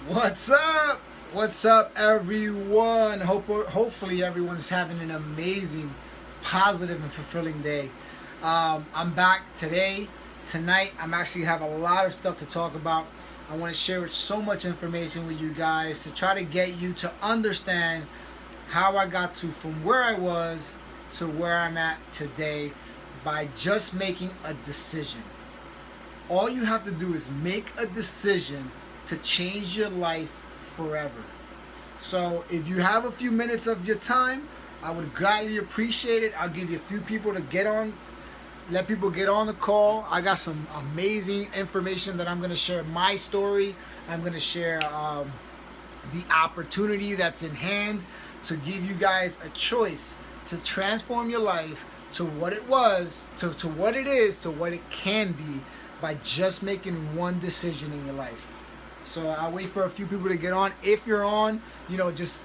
What's up? What's up, everyone? Hopefully, everyone's having an amazing, positive, and fulfilling day. I'm back today. Tonight, I'm actually have a lot of stuff to talk about. I want to share so much information with you guys to try to get you to understand how I got to from where I was to where I'm at today by just making a decision. All you have to do is make a decision to change your life forever. So if you have a few minutes of your time, I would gladly appreciate it. I'll give you a few people to get on, let people get on the call. I got some amazing information that I'm going to share my story. I'm going to share the opportunity that's in hand to give you guys a choice to transform your life to what it was, to what it is, to what it can be by just making one decision in your life. So I'll wait for a few people to get on. If you're on, just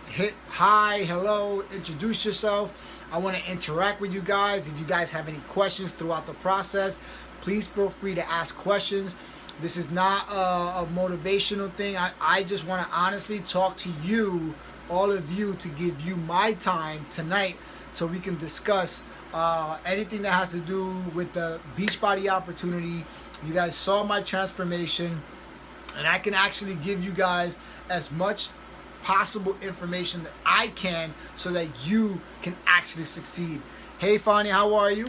hit hi, hello, introduce yourself. I want to interact with you guys. If you guys have any questions throughout the process, please feel free to ask questions. This is not a motivational thing. I just want to honestly talk to you, all of you, to give you my time tonight so we can discuss anything that has to do with the Beachbody opportunity. You guys saw my transformation, and I can actually give you guys as much possible information that I can so that you can actually succeed. Hey Fani, how are you?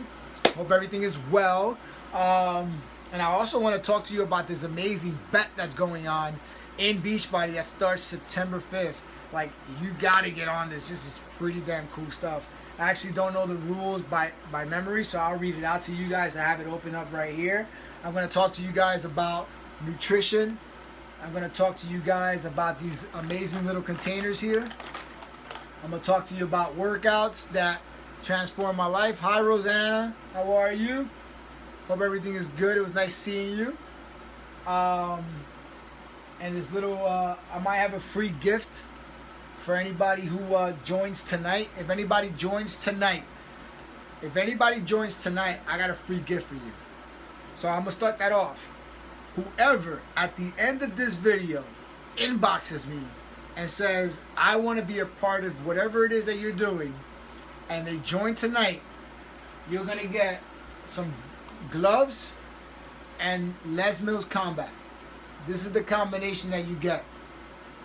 Hope everything is well. And I also want to talk to you about this amazing bet that's going on in Beachbody that starts September 5th. Like, you gotta get on this. This is pretty damn cool stuff. I actually don't know the rules by memory, so I'll read it out to you guys. I have it open up right here. I'm going to talk to you guys about nutrition. I'm going to talk to you guys about these amazing little containers here. I'm going to talk to you about workouts that transform my life. Hi, Rosanna. How are you? Hope everything is good. It was nice seeing you. And this little, I might have a free gift for anybody who joins tonight. If anybody joins tonight, I got a free gift for you. So I'm going to start that off. Whoever at the end of this video inboxes me and says, I want to be a part of whatever it is that you're doing, and they join tonight, you're going to get some gloves and Les Mills Combat. This is the combination that you get.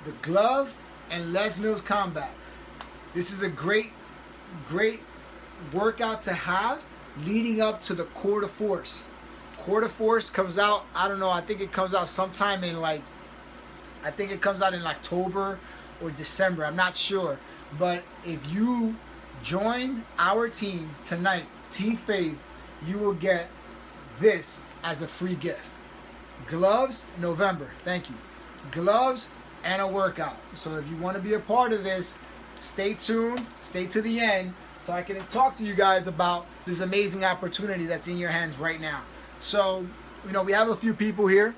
The glove and Les Mills Combat. This is a great workout to have leading up to the Core to Force. Core to Force comes out, I don't know, I think it comes out sometime in October or December. I'm not sure. But if you join our team tonight, Team Faith, you will get this as a free gift. Gloves, November. Thank you. Gloves and a workout. So if you want to be a part of this, stay tuned, stay to the end, so I can talk to you guys about this amazing opportunity that's in your hands right now. So, we have a few people here.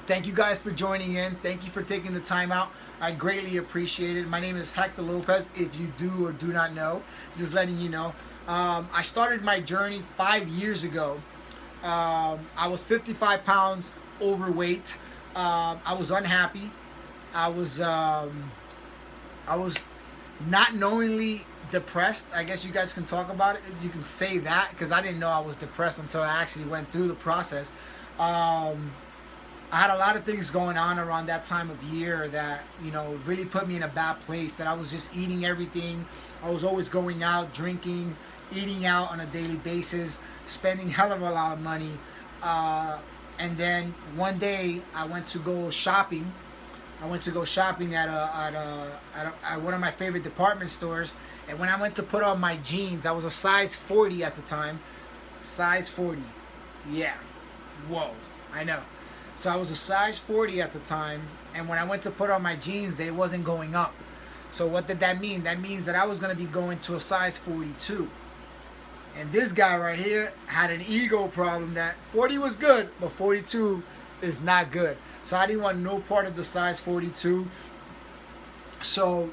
Thank you guys for joining in. Thank you for taking the time out. I greatly appreciate it. My name is Hector Lopez, if you do or do not know. Just letting you know. I started my journey 5 years ago. I was 55 pounds overweight. I was unhappy. I was not knowingly depressed. I guess you guys can talk about it. You can say that, because I didn't know I was depressed until I actually went through the process. I had a lot of things going on around that time of year that, really put me in a bad place, that I was just eating everything. I was always going out, drinking, eating out on a daily basis, spending hell of a lot of money. And then one day I went to go shopping. at one of my favorite department stores. And when I went to put on my jeans, I was a size 40 at the time. Size 40. Yeah. Whoa. I know. So I was a size 40 at the time. And when I went to put on my jeans, they wasn't going up. So what did that mean? That means that I was going to be going to a size 42. And this guy right here had an ego problem that 40 was good, but 42 is not good. So I didn't want no part of the size 42. So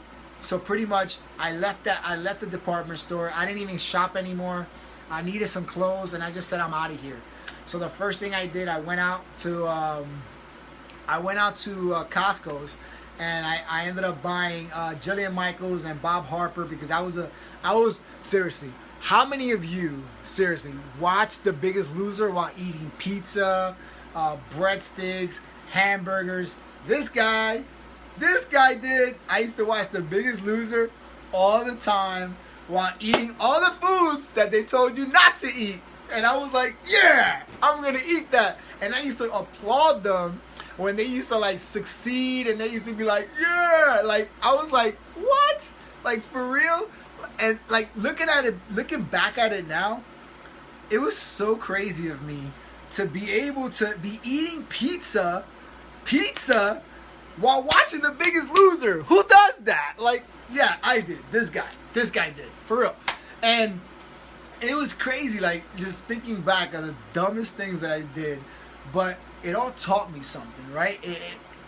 pretty much I left the department store. I didn't even shop anymore. I needed some clothes, and I just said, I'm out of here. So the first thing I did, I went out to I went out to Costco's, and I ended up buying Jillian Michaels and Bob Harper, because I was seriously. How many of you seriously watched The Biggest Loser while eating pizza, breadsticks, hamburgers? This guy did. I used to watch The Biggest Loser all the time while eating all the foods that they told you not to eat. And I was like, yeah, I'm gonna eat that. And I used to applaud them when they used to like succeed, and they used to be like, yeah, like I was like, what? Like, for real? And like looking back at it now, it was so crazy of me to be able to be eating pizza while watching The Biggest Loser. Who does that? Like, yeah, I did. This guy did, for real. And it was crazy, like, just thinking back of the dumbest things that I did, but it all taught me something, right?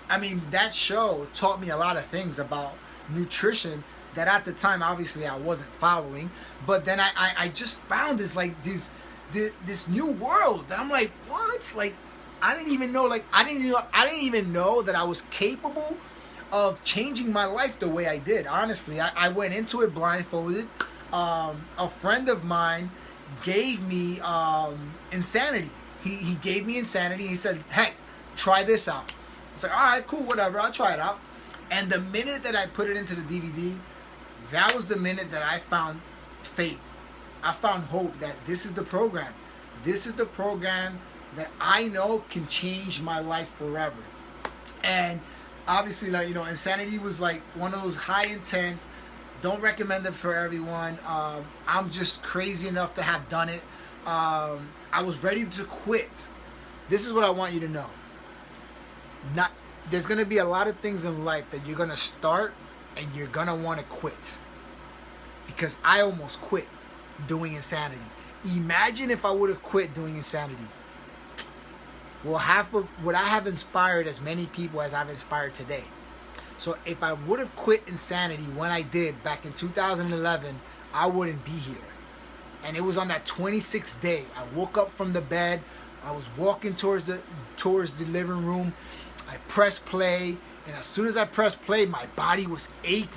I mean, that show taught me a lot of things about nutrition that at the time, obviously, I wasn't following. But then I just found this, like, this new world. And I'm like, what? Like, I didn't even know that I was capable of changing my life the way I did. Honestly, I went into it blindfolded. A friend of mine gave me Insanity. He gave me Insanity. He said, "Heck, try this out." I was like, "All right, cool, whatever. I'll try it out." And the minute that I put it into the DVD, that was the minute that I found faith. I found hope that this is the program. This is the program that I know can change my life forever. And obviously, like, you know, Insanity was like one of those high intense. Don't recommend it for everyone. I'm just crazy enough to have done it. I was ready to quit. This is what I want you to know. There's going to be a lot of things in life that you're going to start and you're going to want to quit. Because I almost quit doing Insanity. Imagine if I would have quit doing Insanity. Would I have inspired as many people as I've inspired today? So if I would have quit Insanity when I did back in 2011, I wouldn't be here. And it was on that 26th day. I woke up from the bed. I was walking towards the living room. I pressed play. And as soon as I pressed play, my body was achy,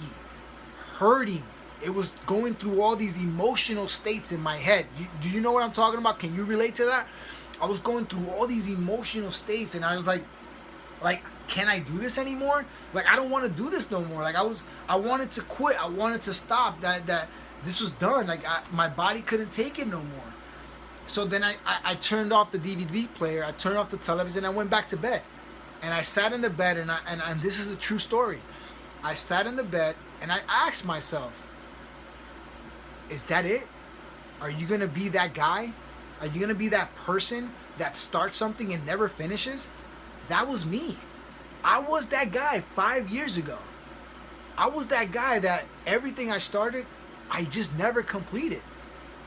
hurting. It was going through all these emotional states in my head. Do you know what I'm talking about? Can you relate to that? I was going through all these emotional states, and I was like, can I do this anymore? Like, I don't want to do this no more. Like, I wanted to quit. I wanted to stop. That this was done. Like, my body couldn't take it no more. So then I turned off the DVD player. I turned off the television. I went back to bed, and I sat in the bed, and this is a true story. I sat in the bed, and I asked myself, is that it? Are you gonna be that guy? Are you gonna be that person that starts something and never finishes? That was me. I was that guy 5 years ago. I was that guy that everything I started, I just never completed.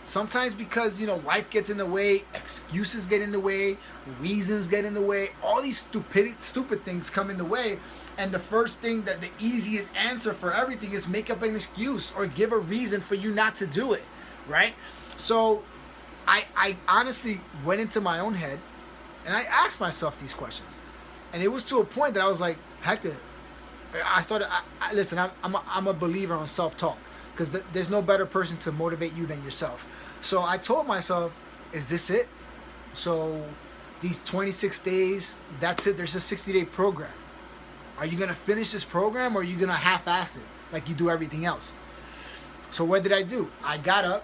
Sometimes because, you know, life gets in the way, excuses get in the way, reasons get in the way, all these stupid things come in the way. And the first thing, that the easiest answer for everything is make up an excuse or give a reason for you not to do it, right? So I honestly went into my own head and I asked myself these questions. And it was to a point that I was like, Hector, listen, I'm a believer on self-talk, because there's no better person to motivate you than yourself. So I told myself, is this it? So these 26 days, that's it. There's a 60-day program. Are you going to finish this program, or are you going to half-ass it like you do everything else? So what did I do? I got up,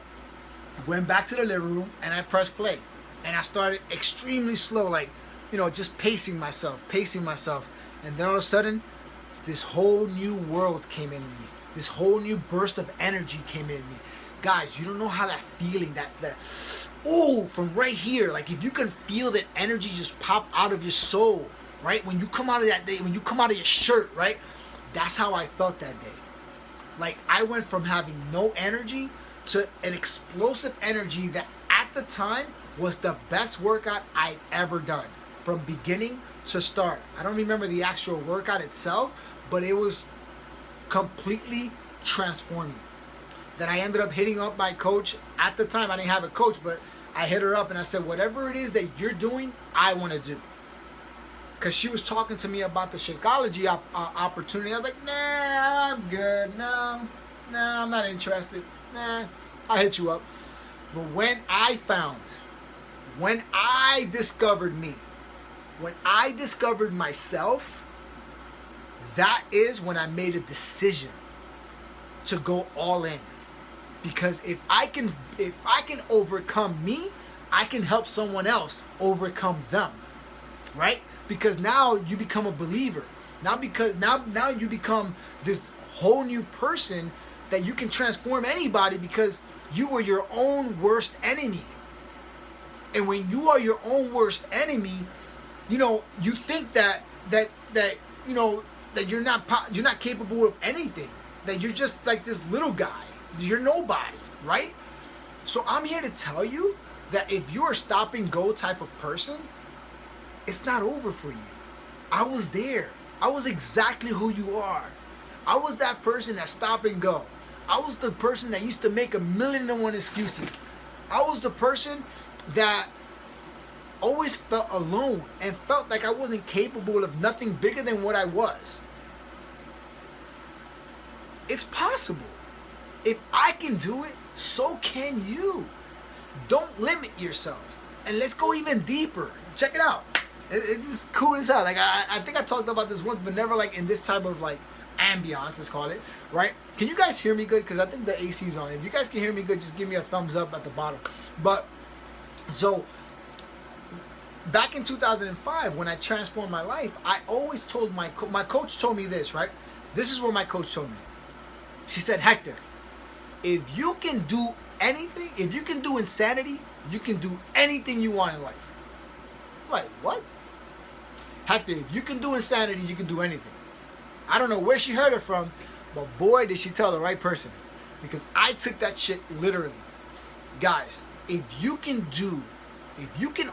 went back to the living room, and I pressed play. And I started extremely slow, like, you know, just pacing myself. And then all of a sudden, this whole new world came in me. This whole new burst of energy came in me. Guys, you don't know how that feeling, from right here, like if you can feel that energy just pop out of your soul, right? When you come out of that day, when you come out of your shirt, right? That's how I felt that day. Like, I went from having no energy to an explosive energy that at the time was the best workout I'd ever done. From beginning to start. I don't remember the actual workout itself, but it was completely transforming. Then I ended up hitting up my coach. At the time, I didn't have a coach, but I hit her up and I said, whatever it is that you're doing, I want to do. because she was talking to me about the Shakeology opportunity. I was like, nah, I'm good. No, I'm not interested. Nah, I'll hit you up. But when I discovered me, when I discovered myself, that is when I made a decision to go all in. Because if I can overcome me, I can help someone else overcome them. Right? Because now you become a believer. Now you become this whole new person that you can transform anybody, because you were your own worst enemy. And when you are your own worst enemy, you think that you're not capable of anything. That you're just like this little guy. You're nobody, right? So I'm here to tell you that if you're a stop and go type of person, it's not over for you. I was there. I was exactly who you are. I was that person that stop and go. I was the person that used to make 1,000,001 excuses. I was the person that always felt alone and felt like I wasn't capable of nothing bigger than what I was. It's possible. If I can do it, so can you. Don't limit yourself. And let's go even deeper. Check it out. It's just cool as hell. Like I think I talked about this once, but never like in this type of like ambiance, let's call it, right? Can you guys hear me good? Because I think the AC is on. If you guys can hear me good, just give me a thumbs up at the bottom. But so back in 2005, when I transformed my life, I always told my coach told me this, right? This is what my coach told me. She said, Hector, if you can do anything, if you can do insanity, you can do anything you want in life. I'm like, what? Hector, if you can do insanity, you can do anything. I don't know where she heard it from, but boy, did she tell the right person. Because I took that shit literally. Guys, if you can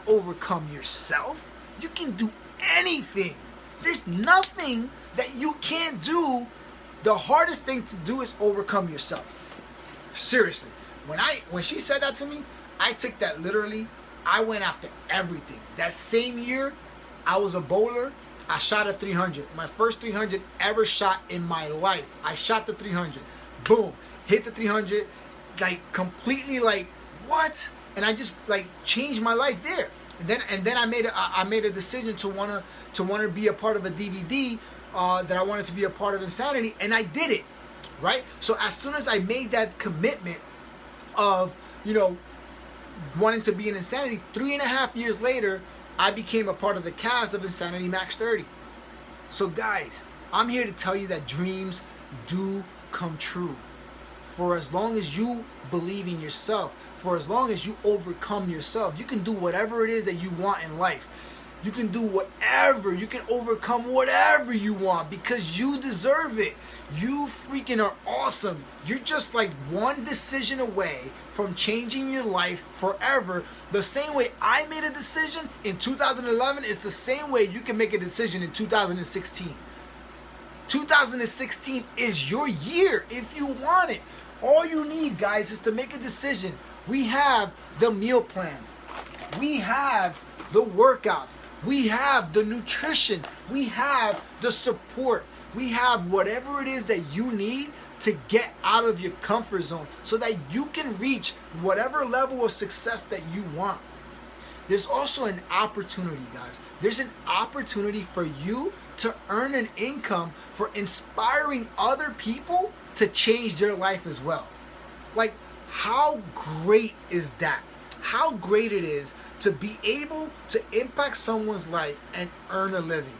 overcome yourself, you can do anything. There's nothing that you can't do. The hardest thing to do is overcome yourself. Seriously. When she said that to me, I took that literally. I went after everything. That same year, I was a bowler. I shot a 300. My first 300 ever shot in my life. I shot the 300. Boom. Hit the 300. Like completely like, what? And I just like changed my life there. And then I made a decision to wanna be a part of a DVD that I wanted to be a part of Insanity, and I did it, right? So as soon as I made that commitment of wanting to be in Insanity, 3.5 years later, I became a part of the cast of Insanity Max 30. So guys, I'm here to tell you that dreams do come true. For as long as you believe in yourself, for as long as you overcome yourself, you can do whatever it is that you want in life. You can do whatever. You can overcome whatever you want because you deserve it. You freaking are awesome. You're just like one decision away from changing your life forever. The same way I made a decision in 2011 is the same way you can make a decision in 2016. 2016 is your year if you want it. All you need, guys, is to make a decision. We have the meal plans. We have the workouts. We have the nutrition. We have the support. We have whatever it is that you need to get out of your comfort zone so that you can reach whatever level of success that you want. There's also an opportunity, guys. There's an opportunity for you to earn an income for inspiring other people to change their life as well. Like, how great is that? How great it is to be able to impact someone's life and earn a living.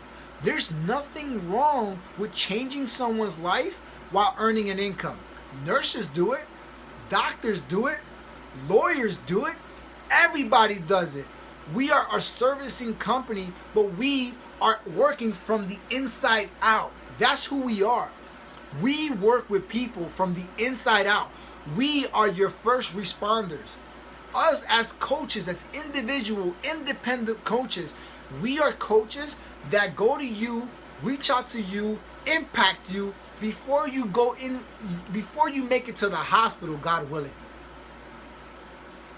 There's nothing wrong with changing someone's life while earning an income. Nurses do it, doctors do it, lawyers do it, everybody does it. We are a servicing company, but we are working from the inside out. That's who we are. We work with people from the inside out. We are your first responders. Us as coaches, as individual, independent coaches, we are coaches that go to you, reach out to you, impact you before you go in, before you make it to the hospital, God willing.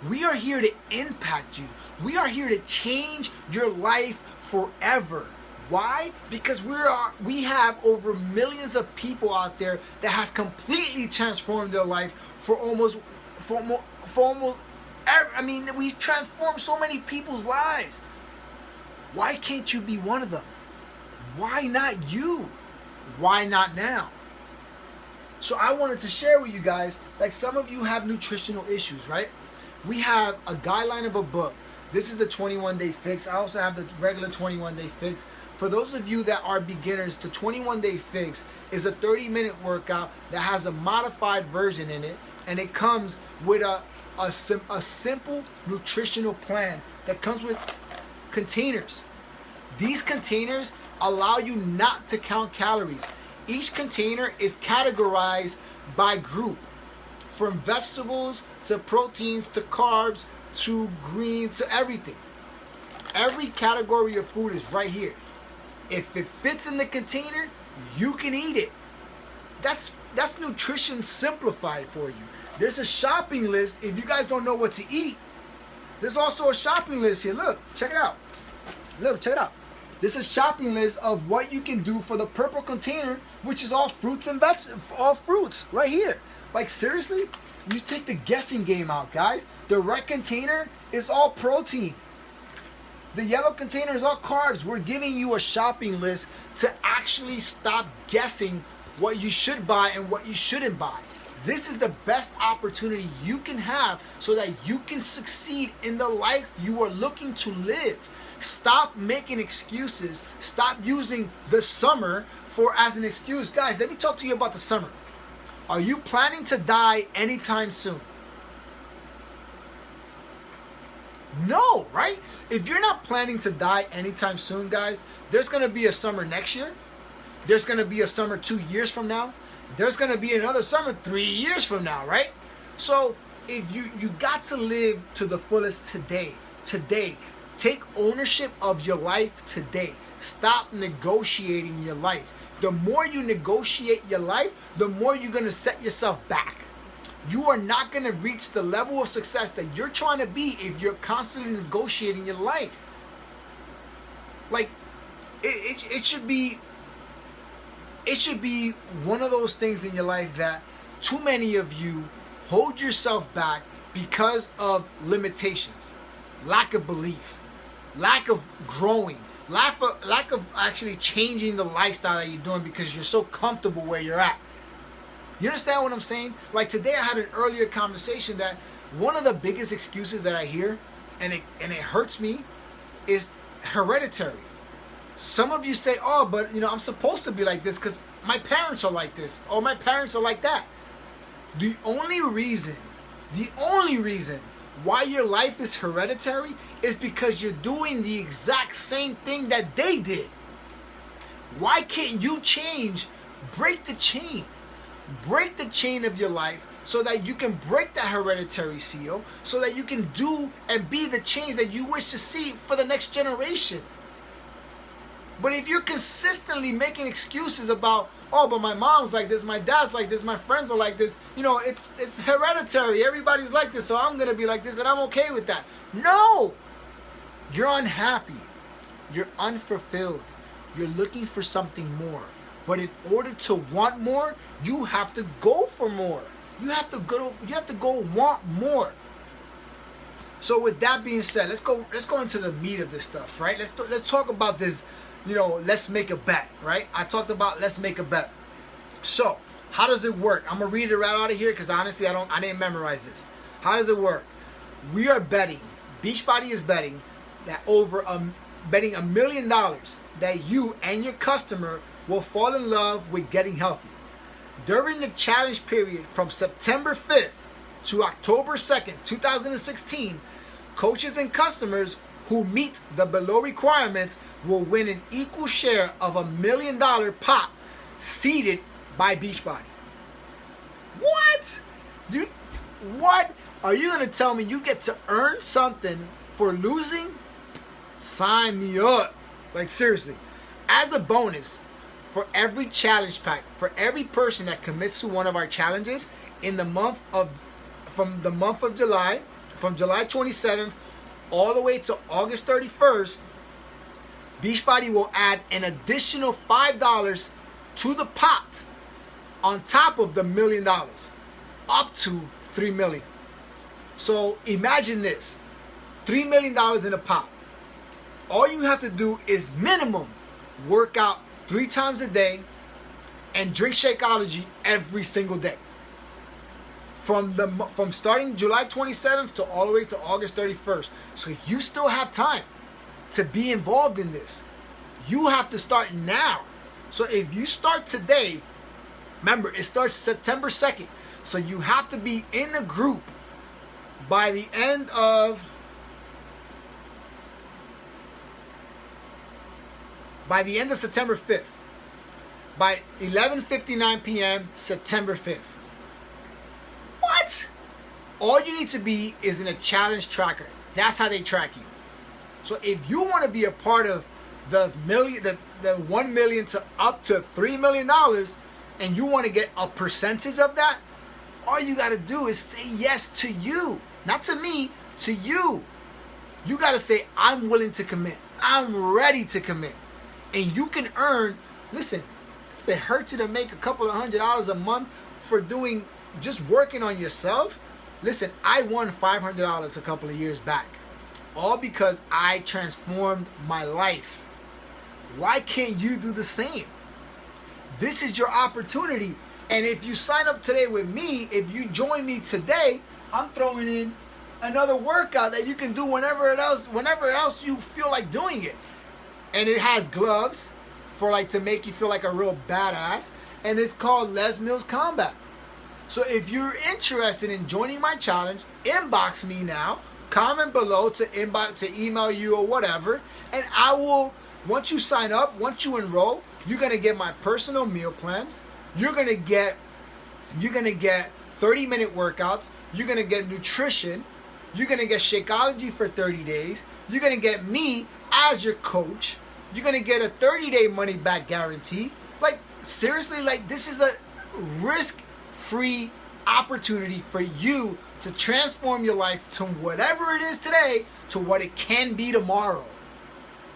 We are here to impact you. We are here to change your life forever. Why? Because we have over millions of people out there that has completely transformed their life for almost I mean, we transformed so many people's lives. Why can't you be one of them? Why not you? Why not now? So I wanted to share with you guys, like some of you have nutritional issues, right? We have a guideline of a book. This is the 21-day fix. I also have the regular 21-day fix. For those of you that are beginners, the 21-day fix is a 30-minute workout that has a modified version in it, and it comes with a simple nutritional plan that comes with containers. These containers allow you not to count calories. Each container is categorized by group, from vegetables to proteins to carbs to greens to everything. Every category of food is right here. If it fits in the container, you can eat it. That's nutrition simplified for you. There's a shopping list if you guys don't know what to eat. There's also a shopping list here. Look, check it out. Look, check it out. This is a shopping list of what you can do for the purple container, which is all fruits and vegetables, all fruits right here. Like seriously, you take the guessing game out, guys. The red container is all protein. The yellow container is all carbs. We're giving you a shopping list to actually stop guessing what you should buy and what you shouldn't buy. This is the best opportunity you can have so that you can succeed in the life you are looking to live. Stop making excuses. Stop using the summer as an excuse. Guys, let me talk to you about the summer. Are you planning to die anytime soon? No, right? If you're not planning to die anytime soon, guys, there's going to be a summer next year. There's going to be a summer 2 years from now. There's going to be another summer 3 years from now, right? So if you got to live to the fullest today. Take ownership of your life today. Stop negotiating your life. The more you negotiate your life, the more you're going to set yourself back. You are not going to reach the level of success that you're trying to be if you're constantly negotiating your life. Like, it should be one of those things in your life that too many of you hold yourself back because of limitations, lack of belief, lack of growing, lack of actually changing the lifestyle that you're doing because you're so comfortable where you're at. You understand what I'm saying? Like today I had an earlier conversation that one of the biggest excuses that I hear, and it hurts me, is hereditary. Some of you say, oh, but I'm supposed to be like this because my parents are like this or my parents are like that. The only reason why your life is hereditary is because you're doing the exact same thing that they did. Why can't you change? Break the chain. Break the chain of your life so that you can break that hereditary seal, so that you can do and be the change that you wish to see for the next generation. But if you're consistently making excuses about, oh, but my mom's like this, my dad's like this, my friends are like this, it's hereditary, everybody's like this, so I'm going to be like this and I'm okay with that. No! You're unhappy. You're unfulfilled. You're looking for something more. But in order to want more, you have to go for more. You have to go want more. So with that being said, let's go into the meat of this stuff, right? Let's talk about this, let's make a bet, right? I talked about let's make a bet. So, how does it work? I'm going to read it right out of here because honestly, I didn't memorize this. How does it work? We are betting, Beachbody is betting that betting $1 million that you and your customer will fall in love with getting healthy. During the challenge period from September 5th to October 2nd, 2016, coaches and customers who meet the below requirements will win an equal share of $1 million pot seeded by Beachbody. What? What? Are you going to tell me you get to earn something for losing? Sign me up. Like seriously. As a bonus, for every challenge pack, for every person that commits to one of our challenges from the month of July, from July 27th all the way to August 31st, Beachbody will add an additional $5 to the pot on top of the $1 million, up to $3 million. So imagine this, $3 million in a pot. All you have to do is minimum work out 3 times a day and drink Shakeology every single day. From starting July 27th to all the way to August 31st. So you still have time to be involved in this. You have to start now. So if you start today, remember it starts September 2nd. So you have to be in the group by the end of September 5th. By 11:59 p.m. September 5th. What? All you need to be is in a challenge tracker. That's how they track you. So if you want to be a part of the 1 million to up to $3 million, and you want to get a percentage of that, all you got to do is say yes to you. Not to me, to you. You got to say, I'm willing to commit. I'm ready to commit. And you can earn, listen, does it hurt you to make a couple of $100 a month for doing, just working on yourself? Listen, I won $500 a couple of years back. All because I transformed my life. Why can't you do the same? This is your opportunity. And if you sign up today with me, if you join me today, I'm throwing in another workout that you can do whenever else you feel like doing it. And it has gloves for like to make you feel like a real badass. And it's called Les Mills Combat. So if you're interested in joining my challenge, inbox me now. Comment below to email you or whatever. And I will, once you sign up, once you enroll, you're going to get my personal meal plans. You're going to get 30-minute workouts. You're going to get nutrition. You're going to get Shakeology for 30 days. You're going to get me as your coach. You're going to get a 30-day money-back guarantee. Like, seriously, like, this is a risk-free opportunity for you to transform your life to whatever it is today to what it can be tomorrow.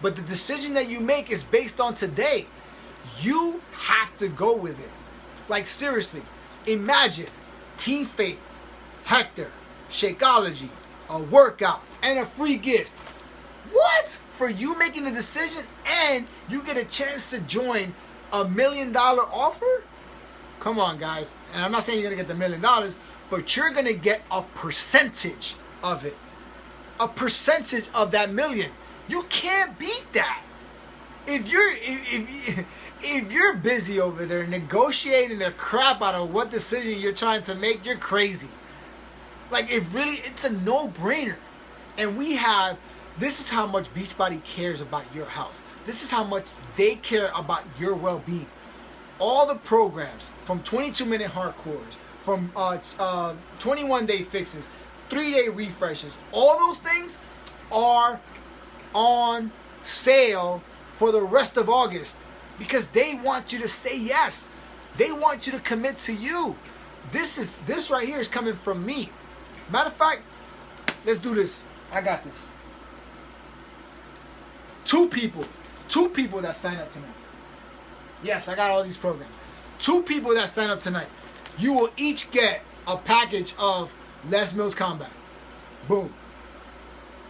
But the decision that you make is based on today. You have to go with it. Like, seriously, imagine Team Faith, Hector, Shakeology, a workout, and a free gift. What? For you making the decision and you get a chance to join a $1 million offer? Come on, guys. And I'm not saying you're going to get the $1 million, but you're going to get a percentage of it. A percentage of that million. You can't beat that. If you're busy over there negotiating the crap out of what decision you're trying to make, you're crazy. Like, it's a no-brainer. And this is how much Beachbody cares about your health. This is how much they care about your well-being. All the programs, from 22-minute hardcores, from 21-day fixes, 3-day refreshes, all those things are on sale for the rest of August because they want you to say yes. They want you to commit to you. This right here is coming from me. Matter of fact, let's do this. I got this. Two people that sign up tonight. Yes, I got all these programs. 2 people that sign up tonight, you will each get a package of Les Mills Combat. Boom.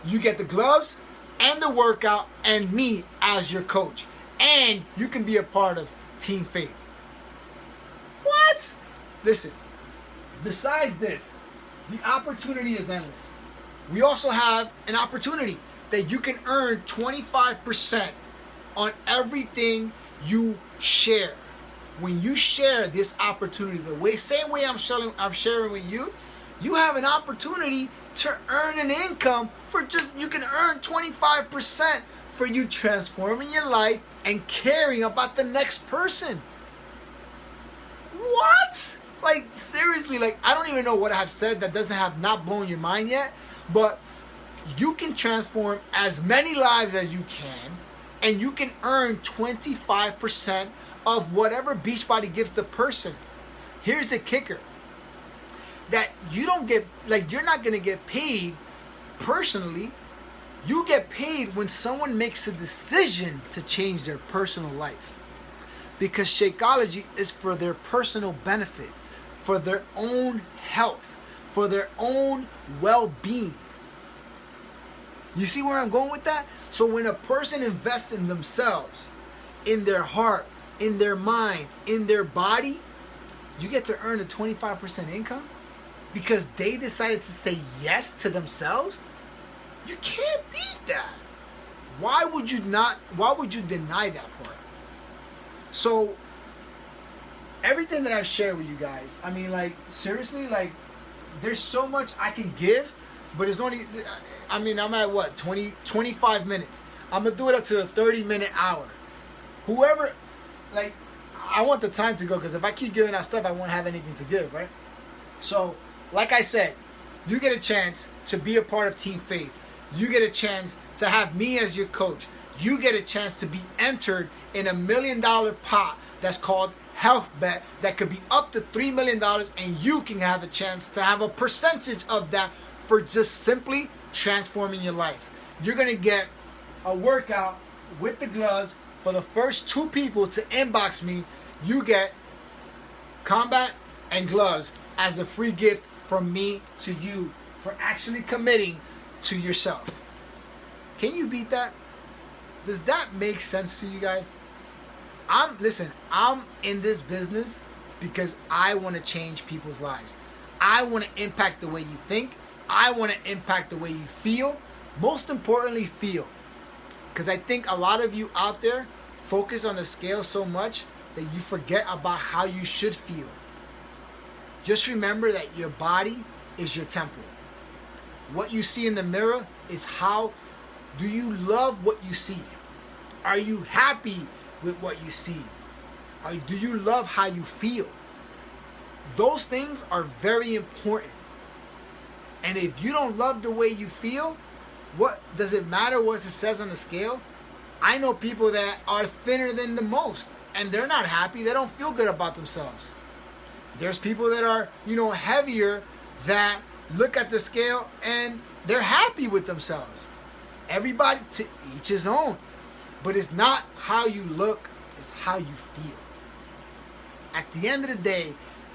You get the gloves and the workout and me as your coach. And you can be a part of Team Faith. What? Listen, besides this, the opportunity is endless. We also have an opportunity that you can earn 25% on everything you share. When you share this opportunity, same way I'm sharing with you, you have an opportunity to earn an income you can earn 25% for you transforming your life and caring about the next person. What? Like, seriously, like, I don't even know what I have said that doesn't have not blown your mind yet, but you can transform as many lives as you can, and you can earn 25% of whatever Beachbody gives the person. Here's the kicker. That you don't get, like, you're not going to get paid personally. You get paid when someone makes a decision to change their personal life. Because Shakeology is for their personal benefit, for their own health, for their own well-being. You see where I'm going with that? So when a person invests in themselves, in their heart, in their mind, in their body, you get to earn a 25% income because they decided to say yes to themselves. You can't beat that. Why would you deny that part? So everything that I've shared with you guys, I mean, like, seriously, like, there's so much I can give, but it's only, I mean, I'm at what, 25 minutes. I'm gonna do it up to the 30-minute hour. Whoever, like, I want the time to go, because if I keep giving out stuff, I won't have anything to give, right? So, like I said, you get a chance to be a part of Team Faith. You get a chance to have me as your coach. You get a chance to be entered in $1 million pot that's called Health Bet that could be up to $3 million, and you can have a chance to have a percentage of that for just simply transforming your life. You're going to get a workout with the gloves. For the first 2 people to inbox me, you get combat and gloves as a free gift from me to you for actually committing to yourself. Can you beat that? Does that make sense to you guys? I'm in this business because I want to change people's lives. I want to impact the way you think. I want to impact the way you feel. Most importantly, feel. Because I think a lot of you out there focus on the scale so much that you forget about how you should feel. Just remember that your body is your temple. What you see in the mirror is how do you love what you see? Are you happy with what you see? Or do you love how you feel? Those things are very important. And if you don't love the way you feel, what does it matter what it says on the scale? I know people that are thinner than the most, and they're not happy. They don't feel good about themselves. There's people that are, heavier that look at the scale and they're happy with themselves. Everybody to each his own. But it's not how you look, it's how you feel. At the end of the day,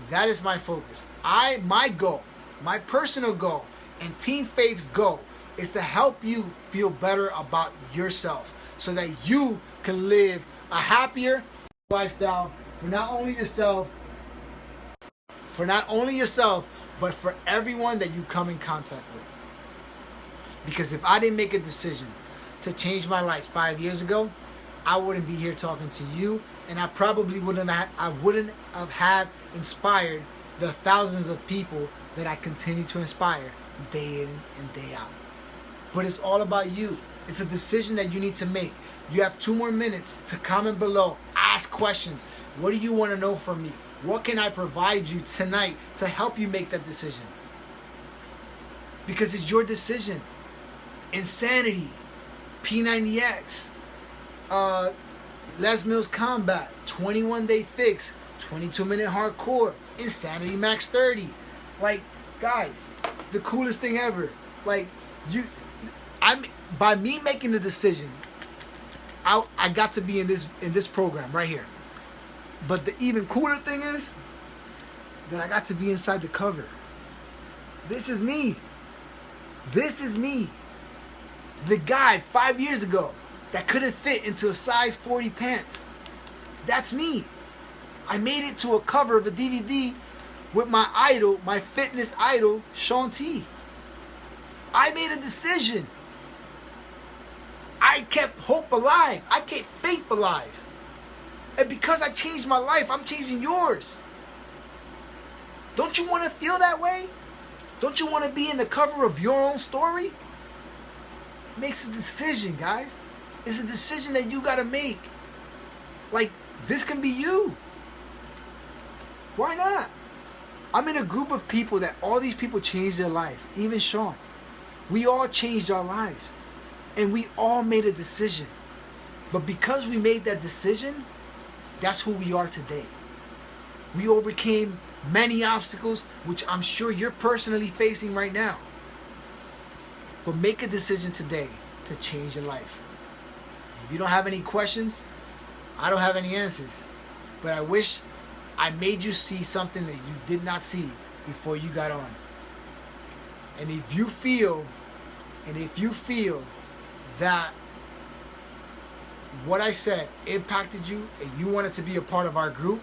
that is my focus. My goal, my personal goal, and Team Faith's goal is to help you feel better about yourself so that you can live a happier lifestyle for not only yourself, but for everyone that you come in contact with. Because if I didn't make a decision to change my life 5 years ago, I wouldn't be here talking to you, and I probably wouldn't have inspired the thousands of people that I continue to inspire day in and day out. But it's all about you. It's a decision that you need to make. You have 2 more minutes to comment below. Ask questions. What do you want to know from me? What can I provide you tonight to help you make that decision? Because it's your decision. Insanity, P90X, Les Mills Combat, 21-day fix, 22-minute hardcore, Insanity Max 30. Like, guys, the coolest thing ever. Like, by me making the decision, I got to be in this program right here. But the even cooler thing is that I got to be inside the cover. This is me. This is me. The guy 5 years ago that couldn't fit into a size 40 pants. That's me. I made it to a cover of a DVD with my idol, my fitness idol, Shaun T. I made a decision. I kept hope alive. I kept faith alive. And because I changed my life, I'm changing yours. Don't you want to feel that way? Don't you want to be in the cover of your own story? It makes a decision, guys. It's a decision that you got to make. Like, this can be you. Why not? I'm in a group of people that all these people changed their life. Even Shaun. We all changed our lives. And we all made a decision. But because we made that decision, that's who we are today. We overcame many obstacles, which I'm sure you're personally facing right now. But make a decision today to change your life. If you don't have any questions, I don't have any answers. But I wish I made you see something that you did not see before you got on. And if you feel that what I said impacted you and you wanted to be a part of our group,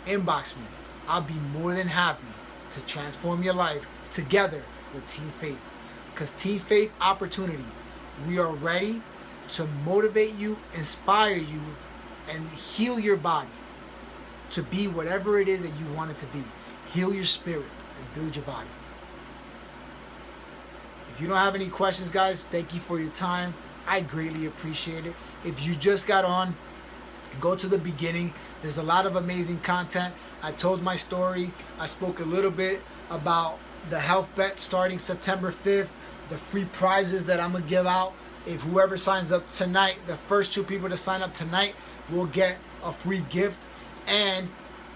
inbox me. I'll be more than happy to transform your life together with Team Faith. Because Team Faith Opportunity, we are ready to motivate you, inspire you, and heal your body to be whatever it is that you want it to be. Heal your spirit and build your body. If you don't have any questions, guys, thank you for your time. I greatly appreciate it. If you just got on, go to the beginning. There's a lot of amazing content. I told my story. I spoke a little bit about the health bet starting September 5th, the free prizes that I'm going to give out. If whoever signs up tonight, the first 2 people to sign up tonight will get a free gift and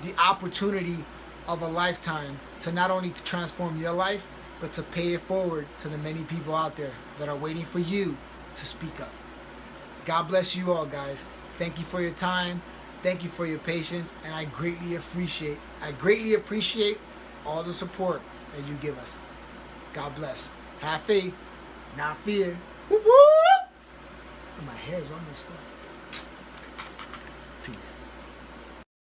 the opportunity of a lifetime to not only transform your life, but to pay it forward to the many people out there that are waiting for you to speak up. God bless you all, guys. Thank you for your time. Thank you for your patience, and I greatly appreciate all the support that you give us. God bless. Have faith, not fear. Woo-woo! My hair is almost done. Peace.